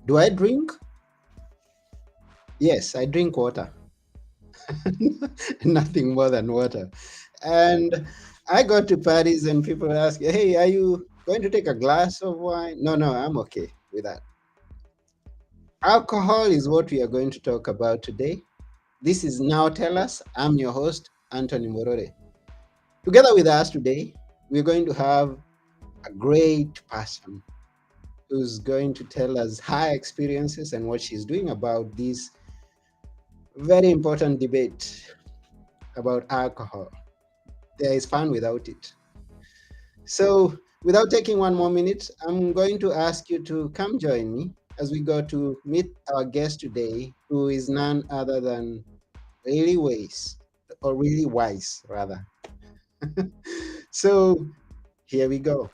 Do I drink? Yes, I drink water. Nothing more than water. And I go to parties and people ask, hey, are you going to take a glass of wine? No, no, I'm okay with that. Alcohol is what we are going to talk about today. This is Now Tell Us. I'm your host, Anthony Morore. Together with us today, we're going to have a great person who's going to tell us her experiences and what she's doing about this very important debate about alcohol. There is fun without it. So, without taking one more minute, I'm going to ask you to come join me as we go to meet our guest today, who is none other than Lily Weis, or Really Wise, rather. So, here we go.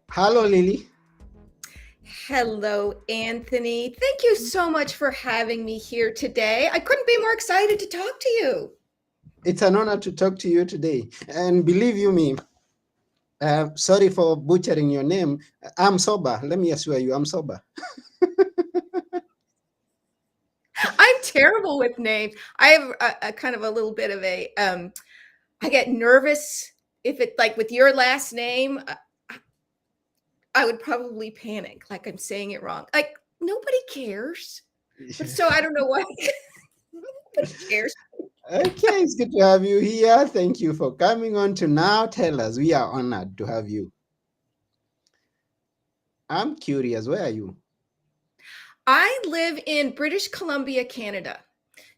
Hello, Lily. Hello, Anthony. Thank you so much for having me here today. I couldn't be more excited to talk to you. It's an honor to talk to you today. And believe you me, sorry for butchering your name. I'm sober. Let me assure you, I'm sober. I'm terrible with names. I have a kind of a little bit of I get nervous if it like with your last name, I would probably panic like I'm saying it wrong. Like nobody cares. But so I don't know why nobody cares. Okay, it's good to have you here. Thank you for coming on to Now Tell Us. We are honored to have you. I'm curious, where are you? I live in British Columbia, Canada.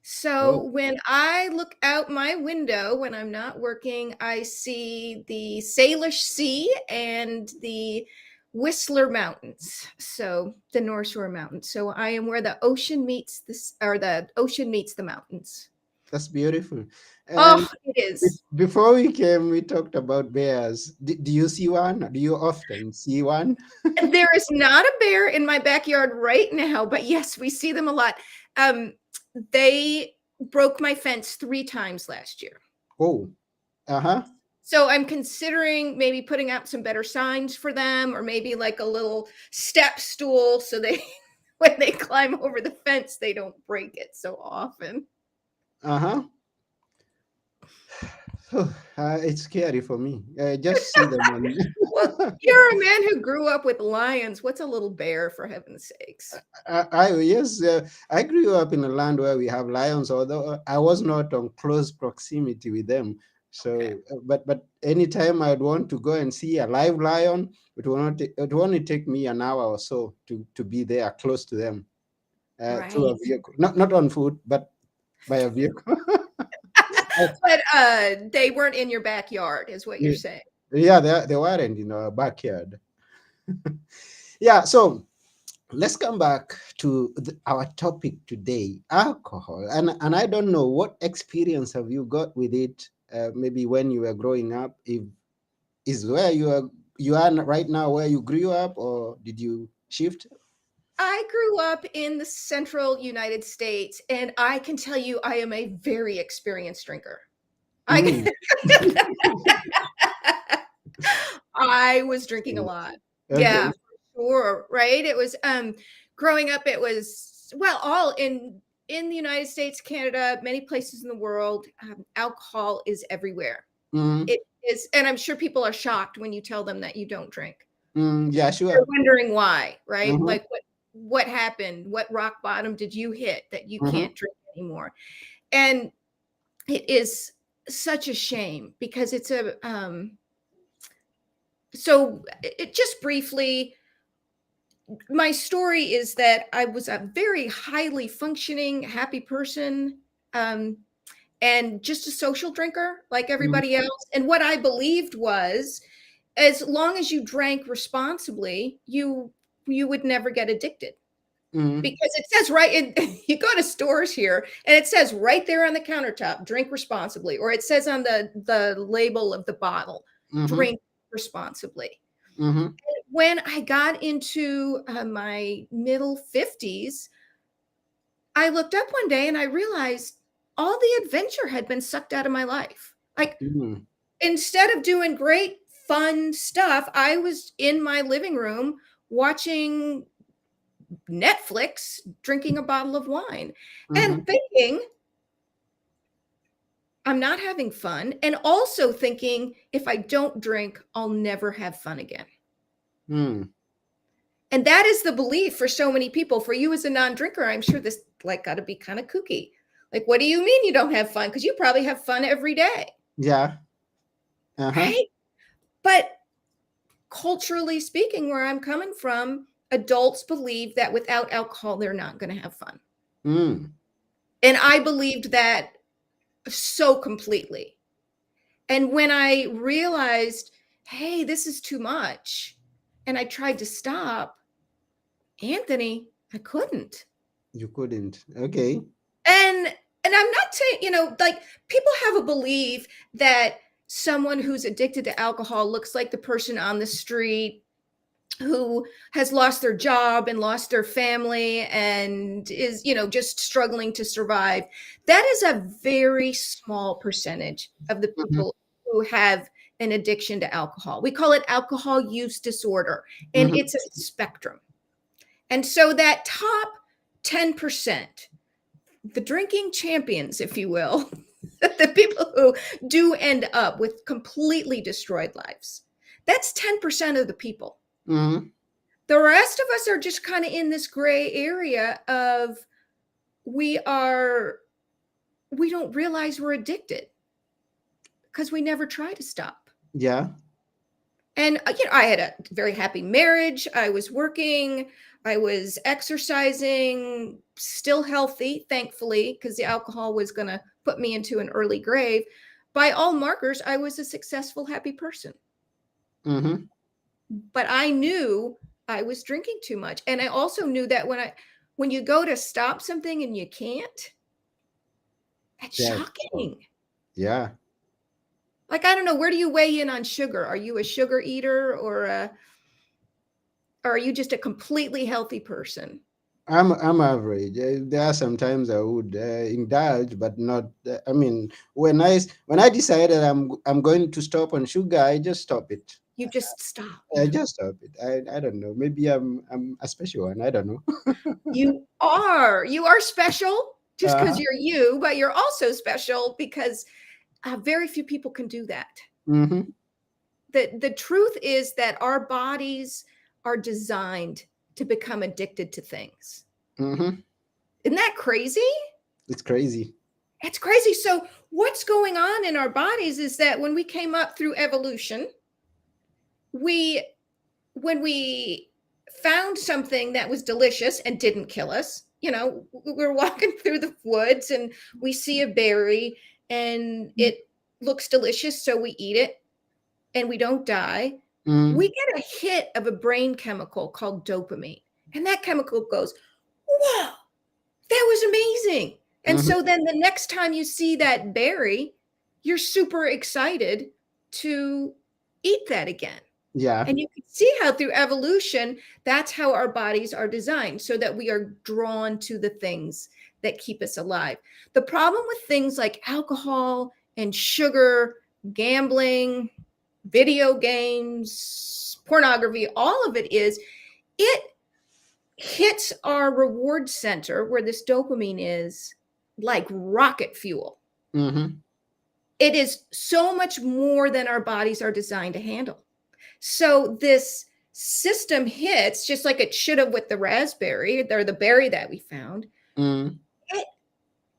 So Oh, when I look out my window when I'm not working, I see the Salish Sea and the Whistler Mountains. So the North Shore Mountains. So I am where the ocean meets the ocean meets the mountains. that's beautiful. And Oh, it is. before we came, we talked about bears. Do you see one? Do you often see one? There is not a bear in my backyard right now, but yes, we see them a lot. They broke my fence 3 times last year. Oh, uh-huh. So I'm considering maybe putting out some better signs for them or maybe like a little step stool so they when they climb over the fence they don't break it so often. Uh-huh. It's scary for me. I just see them on. Well, you're a man who grew up with lions. What's a little bear for heaven's sakes? Yes, I grew up in a land where we have lions, although I was not on close proximity with them. Okay. So, but anytime I'd want to go and see a live lion, it will only take me an hour or so to be there close to them through a Right. vehicle, not on foot, but by a vehicle. But they weren't in your backyard is what you're saying. Yeah, they weren't in our backyard. Yeah, so let's come back to our topic today, alcohol. And I don't know, what experience have you got with it, maybe when you were growing up? If is where you are right now where you grew up, or did you shift? I grew up in the central United States and I can tell you I am a very experienced drinker. Mm, I I was drinking a lot. okay. Yeah, for sure, right? It was, growing up, it was well, all in the United States, Canada, many places in the world, alcohol is everywhere. Mm, It is and I'm sure people are shocked when you tell them that you don't drink. yeah, They're sure. wondering why, right? Mm-hmm, Like, what happened? What rock bottom did you hit that you mm-hmm, can't drink anymore? And it is such a shame because it's so it just briefly my story is that I was a very highly functioning, happy person, um, and just a social drinker like mm-hmm, everybody else. And what I believed was, as long as you drank responsibly, you would never get addicted. Mm-hmm. because it says right in you go to stores here and it says right there on the countertop, drink responsibly, or it says on the label of the bottle, Mm-hmm. drink responsibly. Mm-hmm. When I got into my middle 50s, I looked up one day and I realized all the adventure had been sucked out of my life. Like, Mm-hmm. instead of doing great fun stuff, I was in my living room watching Netflix, drinking a bottle of wine Mm-hmm. and thinking I'm not having fun, and also thinking if I don't drink, I'll never have fun again. Mm. And that is the belief for so many people. For you as a non-drinker, I'm sure this like got to be kind of kooky. Like, what do you mean you don't have fun? Because you probably have fun every day, Yeah. Uh-huh. right? But culturally speaking, where I'm coming from, adults believe that without alcohol, they're not going to have fun. Mm. And I believed that so completely. And when I realized, hey, this is too much, and I tried to stop, Anthony, I couldn't. You couldn't. Okay. And I'm not saying, like, people have a belief that someone who's addicted to alcohol looks like the person on the street who has lost their job and lost their family and is, just struggling to survive. That is a very small percentage of the Mm-hmm. people who have an addiction to alcohol. We call it alcohol use disorder, and Mm-hmm. it's a spectrum. And so that top 10%, the drinking champions, if you will, the people who do end up with completely destroyed lives, that's 10% of the people. Mm-hmm. The rest of us are just kind of in this gray area of we are we don't realize we're addicted because we never try to stop. Yeah. And I had a very happy marriage. I was working, I was exercising, still healthy, thankfully, because the alcohol was going to put me into an early grave. By all markers, I was a successful, happy person. Mm-hmm. But I knew I was drinking too much. And I also knew that when you go to stop something and you can't, that's That's tough. shocking. Yeah. Like, I don't know, where do you weigh in on sugar? Are you a sugar eater, or are you just a completely healthy person? I'm average. There are sometimes I would indulge, but not. I mean, when I decided I'm going to stop on sugar, I just stop it. You just I stopped. just stop it. I don't know. Maybe I'm a special one. I don't know. You are special just because Uh-huh. you're you, but you're also special because very few people can do that. Mm-hmm. The truth is that our bodies are designed to become addicted to things. Mm-hmm. Isn't that crazy? It's crazy. It's crazy. So what's going on in our bodies is that when we came up through evolution, we when we found something that was delicious and didn't kill us, we're walking through the woods and we see a berry and it looks delicious, so we eat it and we don't die. We Mm-hmm. get a hit of a brain chemical called dopamine. And that chemical goes, whoa, that was amazing. And Mm-hmm. so then the next time you see that berry, you're super excited to eat that again. Yeah. And you can see how through evolution, that's how our bodies are designed, so that we are drawn to the things that keep us alive. The problem with things like alcohol and sugar, gambling, video games, pornography, all of it is it hits our reward center where this dopamine is like rocket fuel. Mm-hmm. It is so much more than our bodies are designed to handle. So this system hits just like it should have with the raspberry or the berry that we found. Mm-hmm. It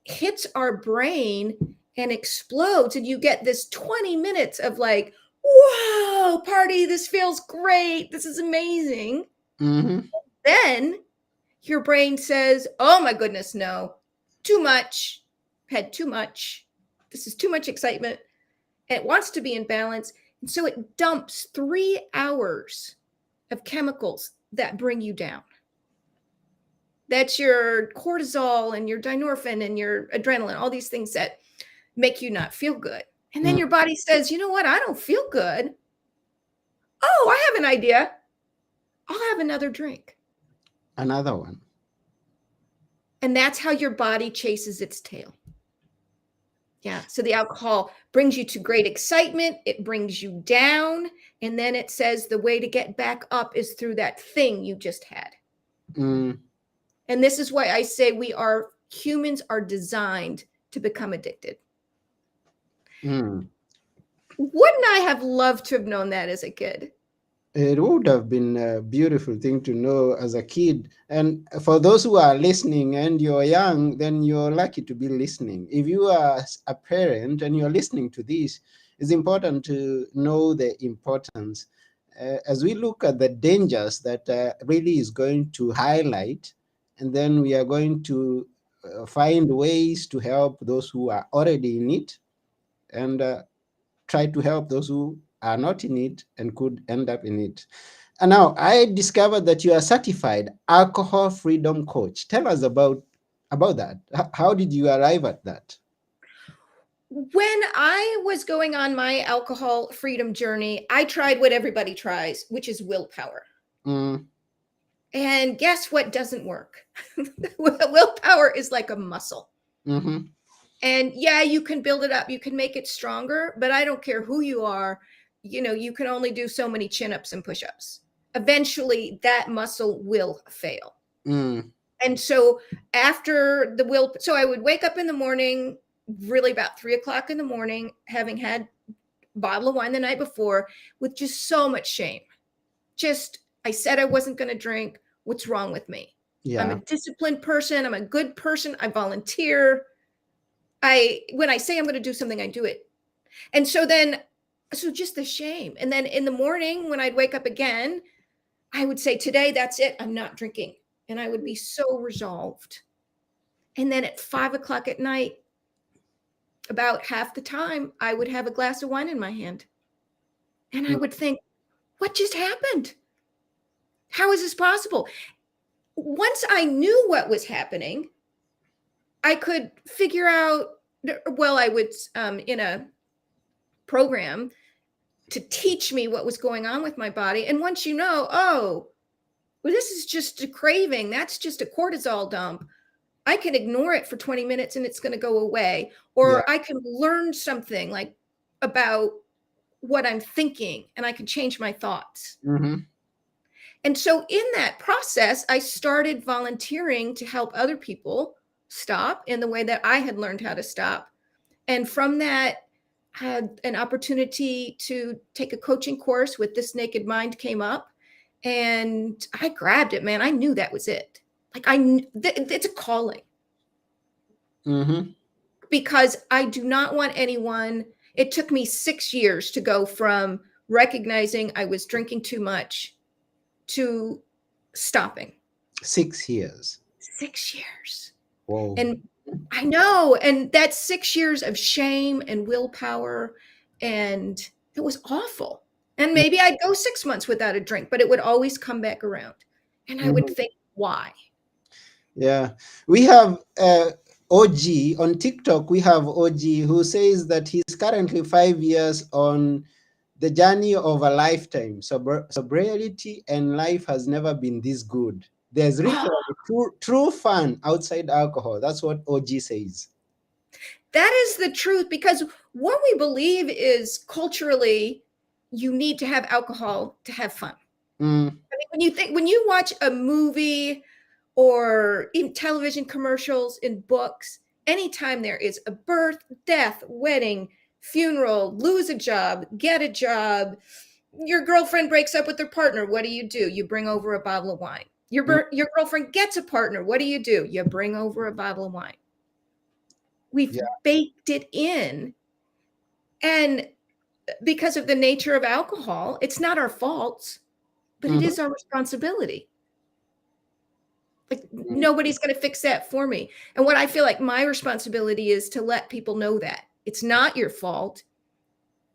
hits our brain and explodes, and you get this 20 minutes of like, whoa, party, this feels great, this is amazing. Mm-hmm. Then your brain says, oh my goodness, no, too much, had too much, this is too much excitement, and it wants to be in balance. And so it dumps 3 hours of chemicals that bring you down. That's your cortisol and your dynorphin and your adrenaline, all these things that make you not feel good. And then Mm. your body says, you know what? I don't feel good. Oh, I have an idea. I'll have another drink. Another one. And that's how your body chases its tail. Yeah. So the alcohol brings you to great excitement, it brings you down. And then it says the way to get back up is through that thing you just had. Mm. And this is why I say humans are designed to become addicted. Mm. Wouldn't I have loved to have known that as a kid? It would have been a beautiful thing to know as a kid. And for those who are listening and you're young, then you're lucky to be listening. If you are a parent and you're listening to this, it's important to know the importance. As we look at the dangers that really is going to highlight, and then we are going to find ways to help those who are already in it, and try to help those who are not in it and could end up in it. And now I discovered that you are certified alcohol freedom coach. Tell us about that. How did you arrive at that? When I was going on my alcohol freedom journey, I tried what everybody tries, which is willpower. Mm. And guess what doesn't work? Willpower is like a muscle. Mm-hmm. And yeah, you can build it up, you can make it stronger, but I don't care who you are, you can only do so many chin-ups and push-ups. Eventually that muscle will fail. Mm. And so so I would wake up in the morning, really about 3 o'clock in the morning, having had a bottle of wine the night before, with just so much shame. Just, I said I wasn't going to drink. What's wrong with me? I'm a Yeah. disciplined person. I'm a good person. I volunteer. When I say I'm going to do something, I do it. And so just the shame. And then in the morning, when I'd wake up again, I would say, today, that's it. I'm not drinking. And I would be so resolved. And then at 5 o'clock at night, about half the time, I would have a glass of wine in my hand. And I Mm. would think, what just happened? How is this possible? Once I knew what was happening, I could figure out, well, I would, in a program to teach me what was going on with my body. And once you know, oh, well, this is just a craving, that's just a cortisol dump, I can ignore it for 20 minutes and it's going to go away. Yeah. Or I can learn something like about what I'm thinking and I can change my thoughts. Mm-hmm. And so in that process, I started volunteering to help other people stop in the way that I had learned how to stop. And from that, had an opportunity to take a coaching course with This Naked Mind came up, and I grabbed it, man. I knew that was it. Like it's a calling, Mm-hmm. because I do not want anyone. It took me 6 years to go from recognizing I was drinking too much to stopping. 6 years. 6 years. Whoa. And I know. And that's 6 years of shame and willpower. And it was awful. And maybe I'd go 6 months without a drink, but it would always come back around. And I would Mm-hmm. think, why? Yeah. We have OG on TikTok. We have OG who says that he's currently 5 years on the journey of a lifetime. Sobriety and life has never been this good. There's Oh, literally true fun outside alcohol. That's what OG says. that is the truth, because what we believe is culturally, you need to have alcohol to have fun. Mm. I mean, when you watch a movie or in television commercials, in books, anytime there is a birth, death, wedding, funeral, lose a job, get a job, your girlfriend breaks up with her partner, what do? You bring over a bottle of wine. Mm. Your girlfriend gets a partner, what do? You bring over a bottle of wine. We've Yeah. baked it in. And because of the nature of alcohol, it's not our fault, but it Mhm. is our responsibility. Like, Mm. nobody's going to fix that for me. And what I feel like my responsibility is to let people know that it's not your fault,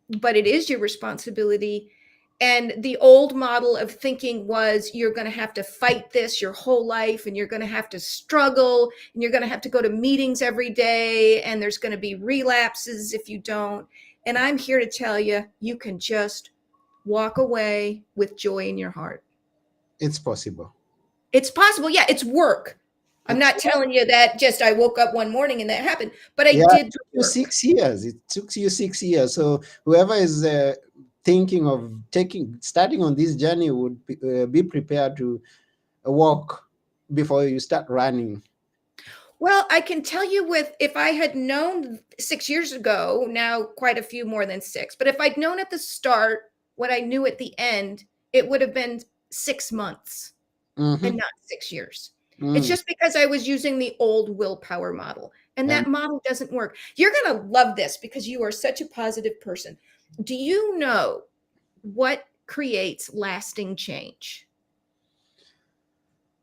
but it is your responsibility. And the old model of thinking was you're going to have to fight this your whole life, and you're going to have to struggle, and you're going to have to go to meetings every day, and there's going to be relapses if you don't. And I'm here to tell you, you can just walk away with joy in your heart. It's possible. It's possible. Yeah, it's work. I'm It's not telling you that just I woke up one morning and that happened, but I Yeah, did it the took you work. 6 years. It took you 6 years. So whoever is thinking of starting on this journey would be prepared to walk before you start running. Well, I can tell you with if I had known 6 years ago, now quite a few more than six, but if I'd known at the start what I knew at the end, it would have been 6 months and Mm-hmm. not 6 years. It's Mm. just because I was using the old willpower model, and And that model doesn't work. You're going to love this because you are such a positive person. Do you know what creates lasting change?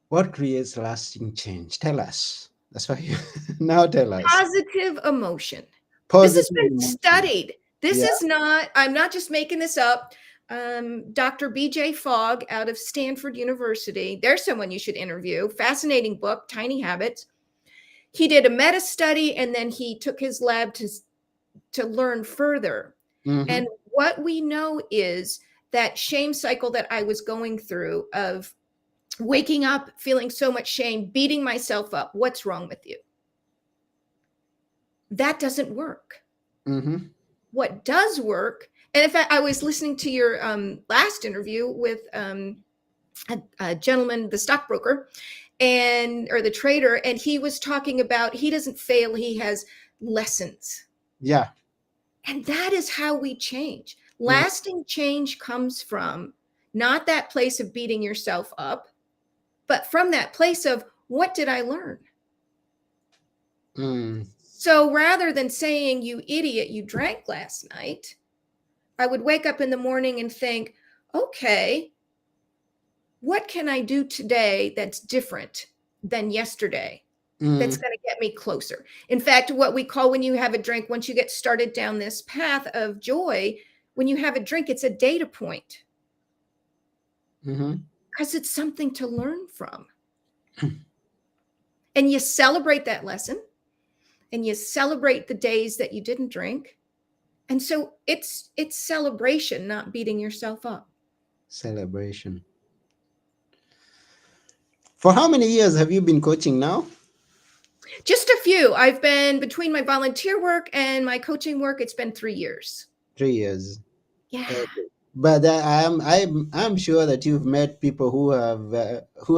what creates lasting change? Tell us. That's why you now tell us. Positive emotion. This has Positive been emotion. studied. This Yeah. is not, I'm not just making this up. Dr. BJ Fogg out of Stanford University, there's someone you should interview. Fascinating book, Tiny Habits. He did a meta study and then he took his lab to learn further. Mm-hmm. And what we know is that shame cycle that I was going through of waking up feeling so much shame, beating myself up. What's wrong with you? That doesn't work. Mm-hmm. What does work, and in fact, I was listening to your last interview with a gentleman, the stockbroker, and or the trader, and he was talking about he doesn't fail, he has lessons. Yeah. And that is how we change. Mm. Lasting change comes from not that place of beating yourself up, but from that place of what did I learn? Mm. So rather than saying, you idiot, you drank last night, I would wake up in the morning and think, okay, what can I do today that's different than yesterday? That's Mm. going to get me closer. In fact, what we call when you have a drink, once you get started down this path of joy, when you have a drink, it's a data point Mm-hmm. because it's something to learn from. And you celebrate that lesson and you celebrate the days that you didn't drink. And so it's celebration, not beating yourself up. Celebration. For how many years have you been coaching now? Just a few. I've been between my volunteer work and my coaching work, it's been 3 years. 3 years. Yeah. Okay. But I'm sure that you've met people who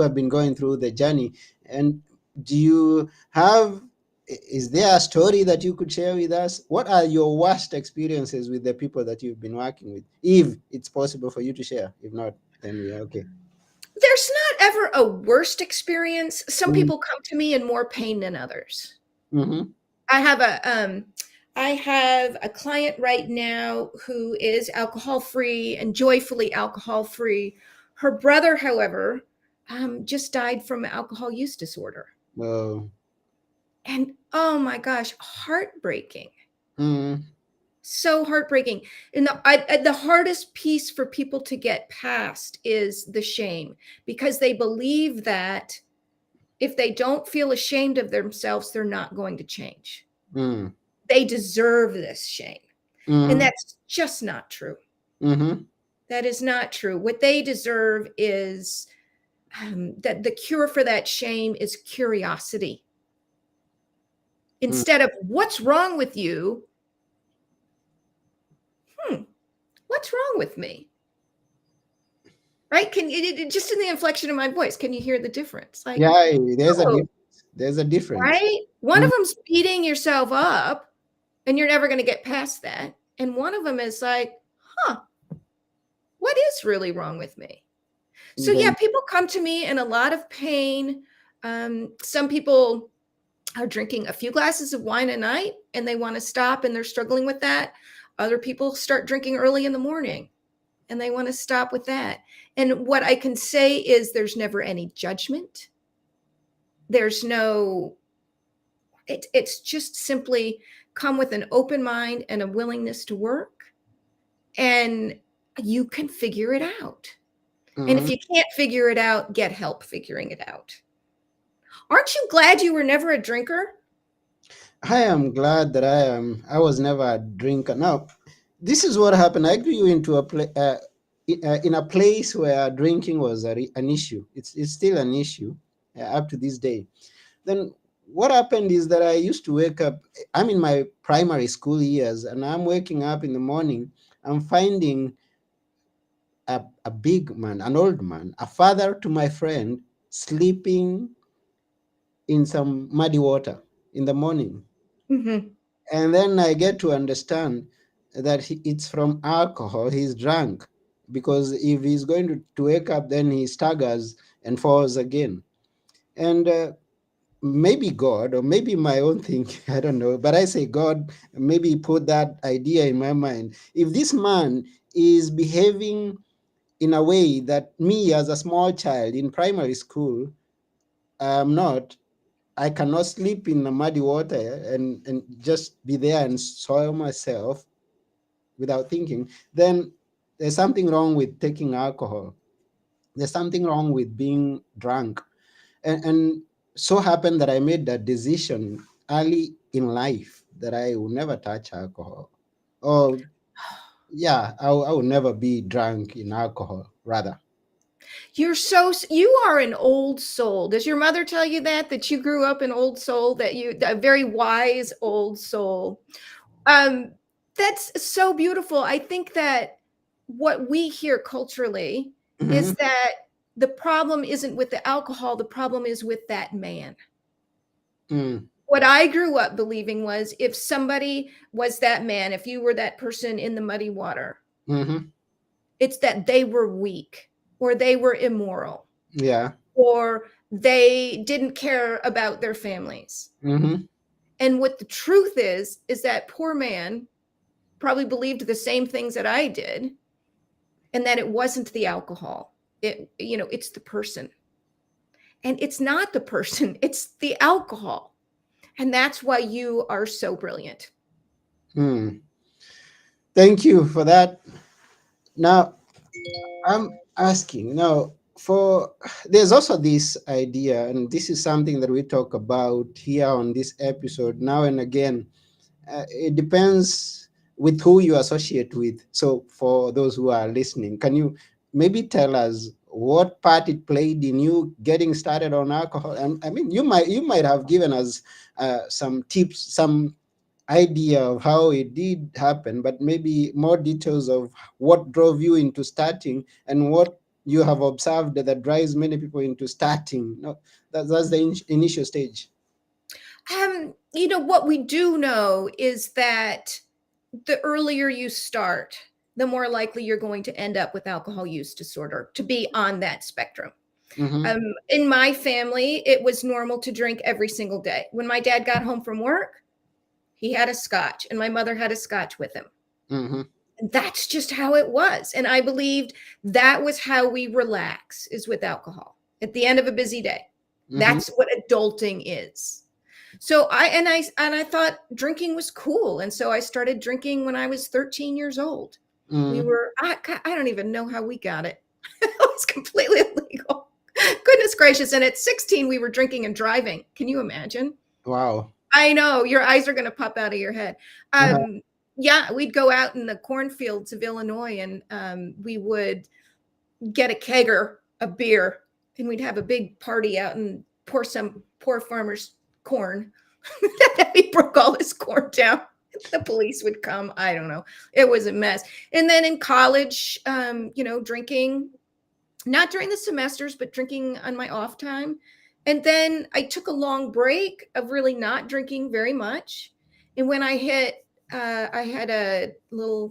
have been going through the journey. And do you have is there a story that you could share with us? What are your worst experiences with the people that you've been working with? If it's possible for you to share. If not, then we are okay. There's not ever a worst experience. Some people come to me in more pain than others. Mm-hmm. I have a client right now who is alcohol free and joyfully alcohol free. Her brother, however, just died from alcohol use disorder. Oh. And oh my gosh, heartbreaking. Mm. So heartbreaking. And the hardest piece for people to get past is the shame, because they believe that if they don't feel ashamed of themselves, they're not going to change. Mm. They deserve this shame. And Mm-hmm. that's just not true. Mm-hmm. That is not true. What they deserve is that the cure for that shame is curiosity. Mm. Instead of what's wrong with you, what's wrong with me? Right? Can it just in the inflection of my voice, can you hear the difference? Like, Yeah, there's a oh, difference. There's a difference. right? One of Mm. them's beating yourself up and you're never going to get past that. And one of them is like, huh, what is really wrong with me? So yeah, Then people come to me in a lot of pain. Some people are drinking a few glasses of wine a night and they want to stop and they're struggling with that. Other people start drinking early in the morning and they want to stop with that. And what I can say is there's never any judgment. There's no, it's just simply come with an open mind and a willingness to work. And you can figure it out. And if Hmm. you can't figure it out, get help figuring it out. Aren't you glad you were never a drinker? I am glad that I was never a drinker. Now, this is what happened. I grew into in a place where drinking was an issue. It's still an issue up to this day. Then what happened is that I used to wake up. I'm in my primary school years, and I'm waking up in the morning. I'm finding a big man, an old man, a father to my friend, sleeping in some muddy water in the morning. Hmm. And then I get to understand that it's from alcohol. He's drunk, because if he's going to wake up, then he staggers and falls again. And maybe God, or maybe my own thinking, I don't know, but I say God maybe put that idea in my mind. If this man is behaving in a way that me as a small child in primary school, I'm not, I cannot sleep in the muddy water and just be there and soil myself without thinking, then there's something wrong with taking alcohol. There's something wrong with being drunk. And so happened that I made that decision early in life that I will never touch alcohol. Or, yeah, I will never be drunk in alcohol, rather. You are an old soul. Does your mother tell you that you grew up an old soul, that you a very wise old soul? Um, that's so beautiful. I think that what we hear culturally is Hmm. that the problem isn't with the alcohol, the problem is with that man. Mm, What I grew up believing was if somebody was that man, if you were that person in the muddy water, hmm. it's that they were weak or they were immoral Yeah. or they didn't care about their families. Hmm. And what the truth is that poor man probably believed the same things that I did, and that it wasn't the alcohol. It's the person. And it's not the person, it's the alcohol. And that's why you are so brilliant. Mm. Thank you for that. Now, I'm asking now for there's also this idea, and this is something that we talk about here on this episode now and again. It depends with who you associate with. So, for those who are listening, can you maybe tell us what part it played in you getting started on alcohol? And I mean, you might have given us some tips, some idea of how it did happen, but maybe more details of what drove you into starting and what you have observed that drives many people into starting. No, that's the initial stage. What we do know is that the earlier you start, the more likely you're going to end up with alcohol use disorder, to be on that spectrum. Mm-hmm. In my family, it was normal to drink every single day. When my dad got home from work, he had a scotch, and my mother had a scotch with him. Mm-hmm. And that's just how it was. And I believed that was how we relax, is with alcohol at the end of a busy day. Mm-hmm. That's what adulting is. So I thought drinking was cool, and so I started drinking when I was 13 years old. We Mm. were I don't even know how we got it. It was completely illegal. Goodness gracious! And at 16, we were drinking and driving. Can you imagine? Wow. I know your eyes are going to pop out of your head. Uh-huh. Yeah, we'd go out in the cornfields of Illinois, and we would get a kegger of beer, and we'd have a big party out and pour some poor farmer's corn. He broke all his corn down. The police would come. I don't know. It was a mess. And then in college, drinking, not during the semesters, but drinking on my off time. And then I took a long break of really not drinking very much. And when I had a little,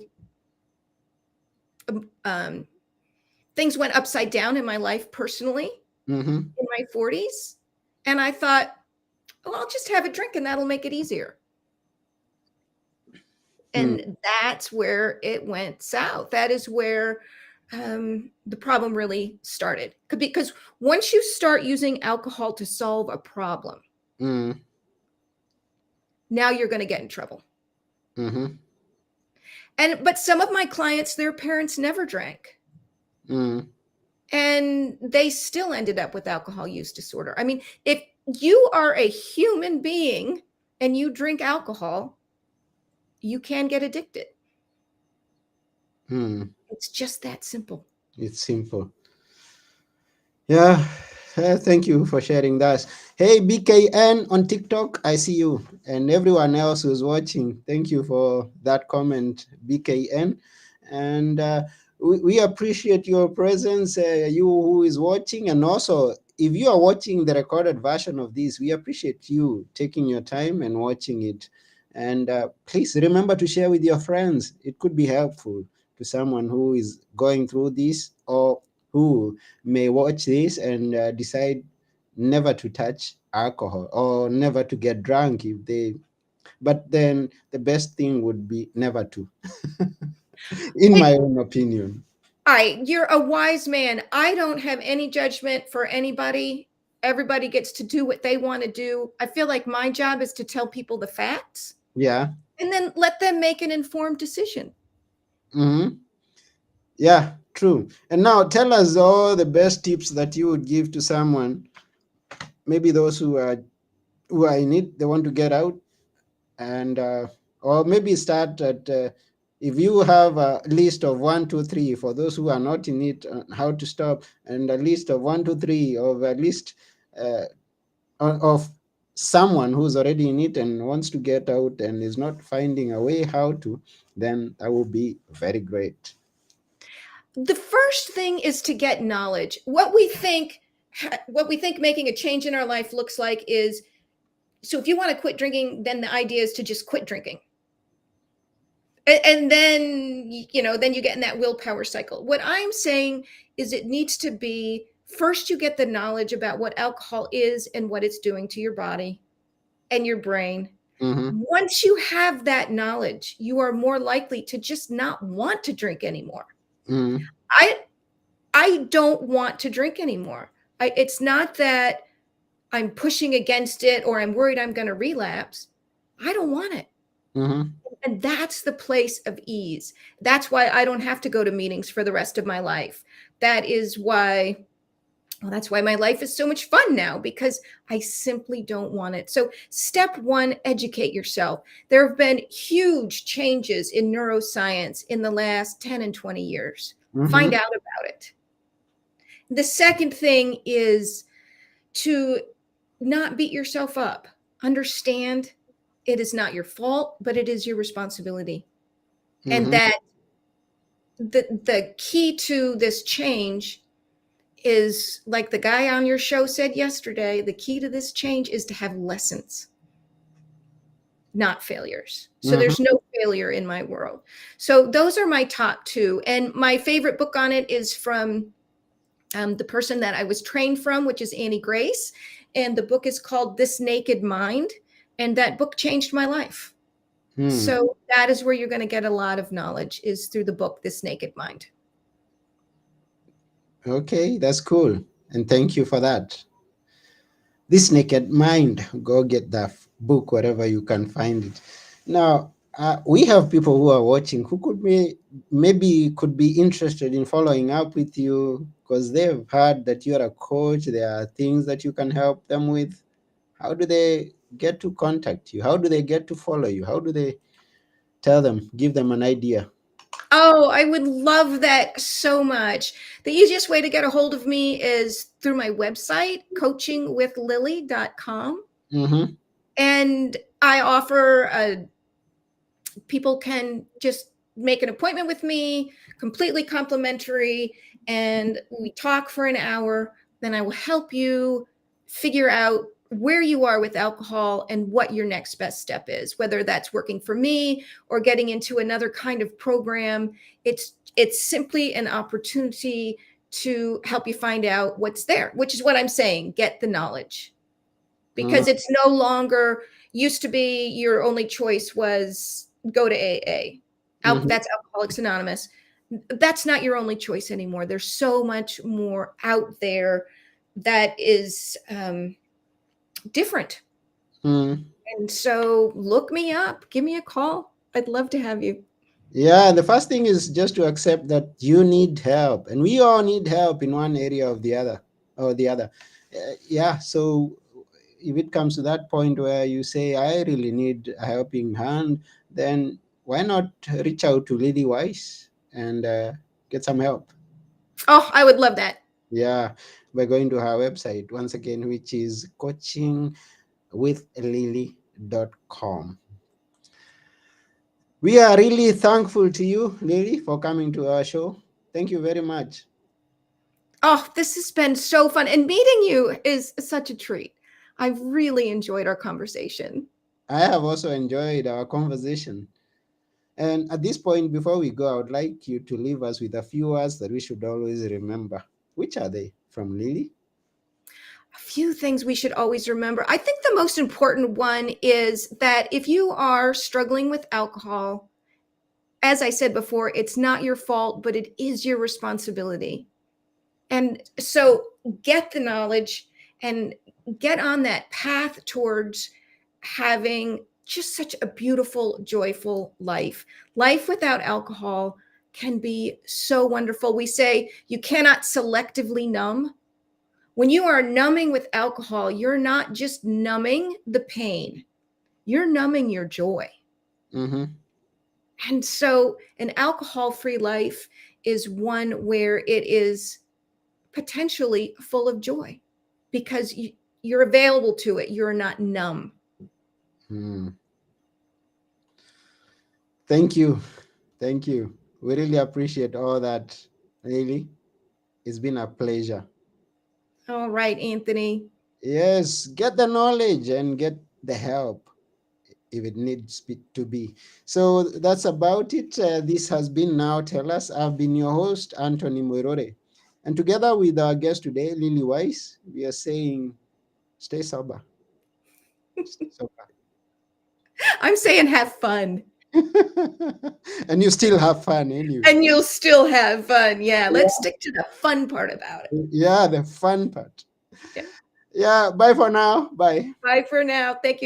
um, things went upside down in my life personally Mm-hmm. in my 40s. And I thought, well, I'll just have a drink and that'll make it easier. Mm. And that's where it went south. That is where the problem really started. Because once you start using alcohol to solve a problem, Mm. now you're going to get in trouble. Mm-hmm. But some of my clients, their parents never drank, Mm, and they still ended up with alcohol use disorder. I mean, if you are a human being and you drink alcohol, you can get addicted. mm. It's just that simple. It's simple. Yeah, thank you for sharing that. Hey, BKN on TikTok, I see you. And everyone else who's watching, thank you for that comment, BKN. And we appreciate your presence, you who is watching. And also, if you are watching the recorded version of this, we appreciate you taking your time and watching it. And please remember to share with your friends. It could be helpful to someone who is going through this or who may watch this and decide never to touch alcohol or never to get drunk if they, but then the best thing would be never to, in Hey, my own opinion. you're a wise man. I don't have any judgment for anybody. Everybody gets to do what they want to do. I feel like my job is to tell people the facts Yeah. and then let them make an informed decision. Hmm. Yeah, true. And now tell us all the best tips that you would give to someone, maybe those who are in it, they want to get out, and or maybe start at if you have a list of 1 2 3 for those who are not in it, how to stop, and a list of 1 2 3 of at least uh, of someone who's already in it and wants to get out and is not finding a way how to, then that will be very great. The first thing is to get knowledge. What we think making a change in our life looks like is, so if you want to quit drinking, then the idea is to just quit drinking. And then then you get in that willpower cycle. What I'm saying is it needs to be, first you get the knowledge about what alcohol is and what it's doing to your body and your brain. Mm-hmm. Once you have that knowledge, you are more likely to just not want to drink anymore. Mm-hmm. I i don't want to drink anymore. It's not that I'm pushing against it or I'm worried I'm going to relapse. I don't want it. Mm-hmm. And that's the place of ease. That's why I don't have to go to meetings for the rest of my life. That is why, well, that's why my life is so much fun now, because I simply don't want it. So, step one, educate yourself. There have been huge changes in neuroscience in the last 10 and 20 years. Find Mm-hmm. out about it. The second thing is to not beat yourself up. Understand it is not your fault, but it is your responsibility. And Mm-hmm. that the key to this change is, like the guy on your show said yesterday, the key to this change is to have lessons, not failures. So Mm-hmm. there's no failure in my world. So those are my top two. And my favorite book on it is from the person that I was trained from, which is Annie Grace. And the book is called This Naked Mind. And that book changed my life. Mm. So that is where you're going to get a lot of knowledge, is through the book, This Naked Mind. Okay, that's cool, and thank you for that. This Naked Mind, go get that book wherever you can find it. Now, we have people who are watching who could be, maybe could be interested in following up with you because they've heard that you're a coach. There are things that you can help them with. How do they get to contact you? How do they get to follow you? How do they tell them, give them an idea? Oh, I would love that so much. The easiest way to get a hold of me is through my website, coachingwithlily.com. Mm-hmm. And I offer people can just make an appointment with me, completely complimentary, and we talk for an hour. Then I will help you figure out where you are with alcohol and what your next best step is, whether that's working for me or getting into another kind of program. It's simply an opportunity to help you find out what's there, which is what I'm saying, get the knowledge. Because it's no longer, used to be your only choice was go to AA. Mm-hmm. That's Alcoholics Anonymous. That's not your only choice anymore. There's so much more out there that is different. Mm-hmm. And so look me up, give me a call. I'd love to have you. Yeah, the first thing is just to accept that you need help, and we all need help in one area of the other or the other. Yeah, so if it comes to that point where you say, I really need a helping hand, then why not reach out to Lily Weis and get some help? Oh, I would love that. Yeah, by going to her website once again, which is coachingwithlily.com. We are really thankful to you, Lily, for coming to our show. Thank you very much. Oh, this has been so fun. And meeting you is such a treat. I've really enjoyed our conversation. I have also enjoyed our conversation. And at this point, before we go, I would like you to leave us with a few words that we should always remember. Which are they from Lily? A few things we should always remember. I think the most important one is that if you are struggling with alcohol, as I said before, it's not your fault, but it is your responsibility. And so get the knowledge and get on that path towards having just such a beautiful, joyful life. Life without alcohol can be so wonderful. We say you cannot selectively numb. When you are numbing with alcohol, you're not just numbing the pain, you're numbing your joy. Mm-hmm. And so, an alcohol free life is one where it is potentially full of joy because you're available to it. You're not numb. Hmm. Thank you. Thank you. We really appreciate all that, Lily. It's been a pleasure. All right, Anthony. Yes, get the knowledge and get the help if it needs to be. So that's about it. This has been Now Tell Us. I've been your host, Anthony Morore. And together with our guest today, Lily Weiss, we are saying stay sober. Stay sober. I'm saying have fun. And you still have fun anyway. And you'll still have fun. Yeah, let's Yeah, stick to the fun part about it. yeah, the fun part. Yeah. Yeah, bye for now. Bye. Bye for now. Thank you.